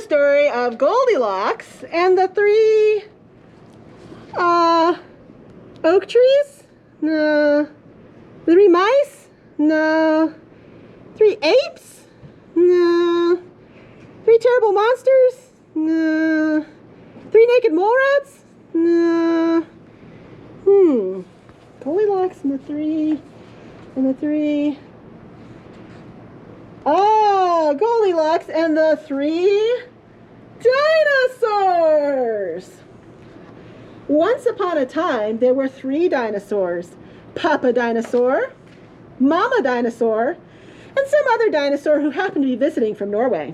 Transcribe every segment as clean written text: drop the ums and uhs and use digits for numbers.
story of Goldilocks and the three oak trees? No. The three mice? No. Three apes? No. Three terrible monsters? No. Three naked mole rats? No. Goldilocks and the three. Oh, Goldilocks and the three dinosaurs. Once upon a time, there were three dinosaurs. Papa Dinosaur, Mama Dinosaur, and some other dinosaur who happened to be visiting from Norway.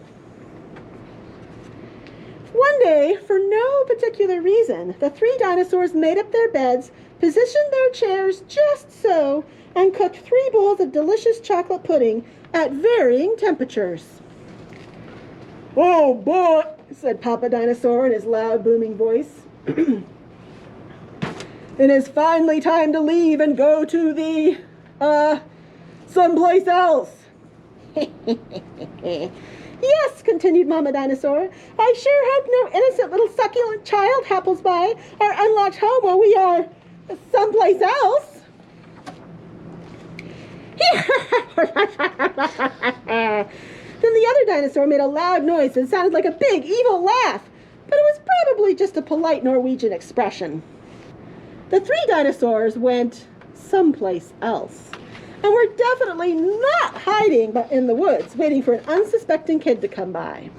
One day, for no particular reason, the three dinosaurs made up their beds, positioned their chairs just so, and cooked 3 bowls of delicious chocolate pudding at varying temperatures. "Oh, boy," said Papa Dinosaur in his loud, booming voice. "It is finally time to leave and go to the, someplace else." "Yes," continued Mama Dinosaur, "I sure hope no innocent little succulent child happens by our unlocked home while we are someplace else." Then the other dinosaur made a loud noise that sounded like a big evil laugh, but it was probably just a polite Norwegian expression. The 3 dinosaurs went someplace else, and were definitely not hiding in the woods, waiting for an unsuspecting kid to come by.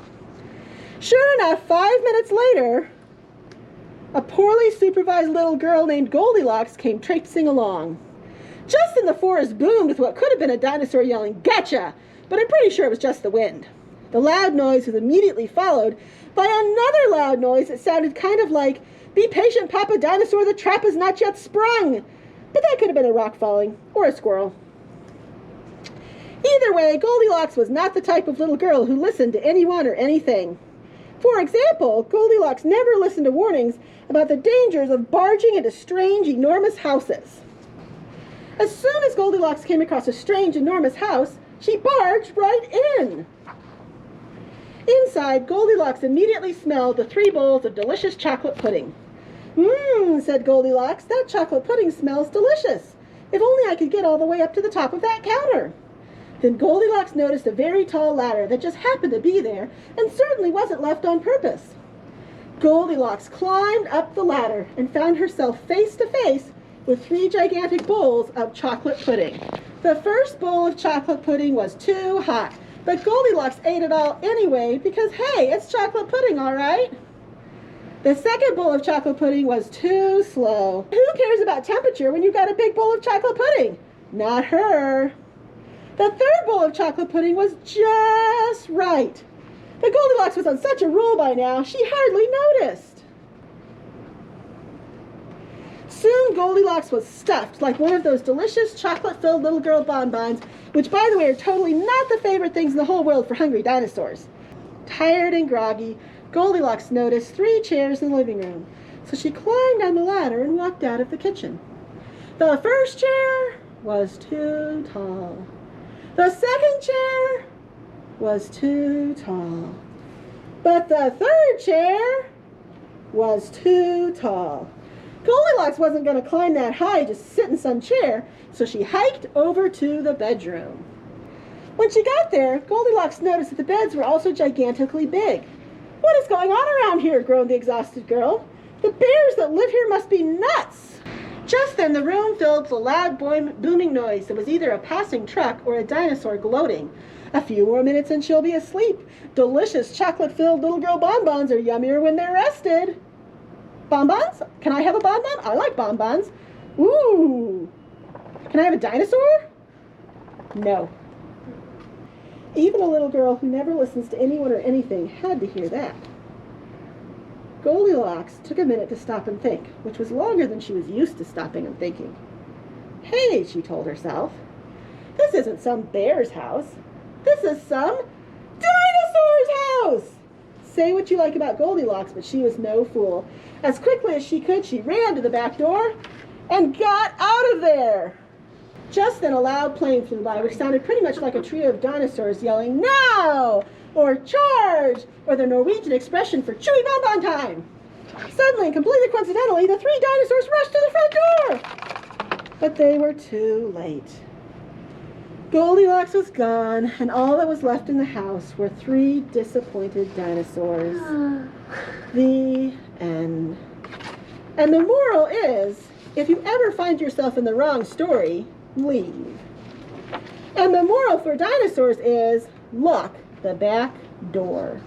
Sure enough, 5 minutes later, a poorly supervised little girl named Goldilocks came traipsing along. Just then the forest boomed with what could have been a dinosaur yelling, "Gotcha!" But I'm pretty sure it was just the wind. The loud noise was immediately followed by another loud noise that sounded kind of like, "Be patient, Papa Dinosaur, the trap is not yet sprung." But that could have been a rock falling, or a squirrel. Either way, Goldilocks was not the type of little girl who listened to anyone or anything. For example, Goldilocks never listened to warnings about the dangers of barging into strange, enormous houses. As soon as Goldilocks came across a strange, enormous house, she barged right in. Inside, Goldilocks immediately smelled the 3 bowls of delicious chocolate pudding. Said Goldilocks, "that chocolate pudding smells delicious. If only I could get all the way up to the top of that counter." Then Goldilocks noticed a very tall ladder that just happened to be there and certainly wasn't left on purpose. Goldilocks climbed up the ladder and found herself face to face with 3 gigantic bowls of chocolate pudding. The first bowl of chocolate pudding was too hot, but Goldilocks ate it all anyway because, hey, it's chocolate pudding, all right? The second bowl of chocolate pudding was too slow. Who cares about temperature when you've got a big bowl of chocolate pudding? Not her. The third bowl of chocolate pudding was just right. But Goldilocks was on such a roll by now, she hardly noticed. Soon Goldilocks was stuffed like one of those delicious chocolate-filled little girl bonbons, which, by the way, are totally not the favorite things in the whole world for hungry dinosaurs. Tired and groggy, Goldilocks noticed 3 chairs in the living room, so she climbed down the ladder and walked out of the kitchen. The first chair was too tall. The second chair was too tall. But the third chair was too tall. Goldilocks wasn't going to climb that high just to sit in some chair, so she hiked over to the bedroom. When she got there, Goldilocks noticed that the beds were also gigantically big. "What is going on around here?" groaned the exhausted girl. "The bears that live here must be nuts." Just then the room filled with a loud booming noise that was either a passing truck or a dinosaur gloating. "A few more minutes and she'll be asleep. Delicious chocolate-filled little girl bonbons are yummier when they're rested." "Bonbons? Can I have a bonbon? I like bonbons." "Ooh. Can I have a dinosaur?" "No." Even a little girl who never listens to anyone or anything had to hear that. Goldilocks took a minute to stop and think, which was longer than she was used to stopping and thinking. "Hey," she told herself, "this isn't some bear's house. This is some dinosaur's house!" Say what you like about Goldilocks, but she was no fool. As quickly as she could, she ran to the back door and got out of there. Just then a loud plane flew by, which sounded pretty much like a trio of dinosaurs yelling, "Now!" or charge, or the Norwegian expression for chewy bonbon time. Suddenly, completely coincidentally, the three dinosaurs rushed to the front door. But they were too late. Goldilocks was gone, and all that was left in the house were three disappointed dinosaurs. The end. And the moral is, if you ever find yourself in the wrong story, leave. And the moral for dinosaurs is, lock the back door.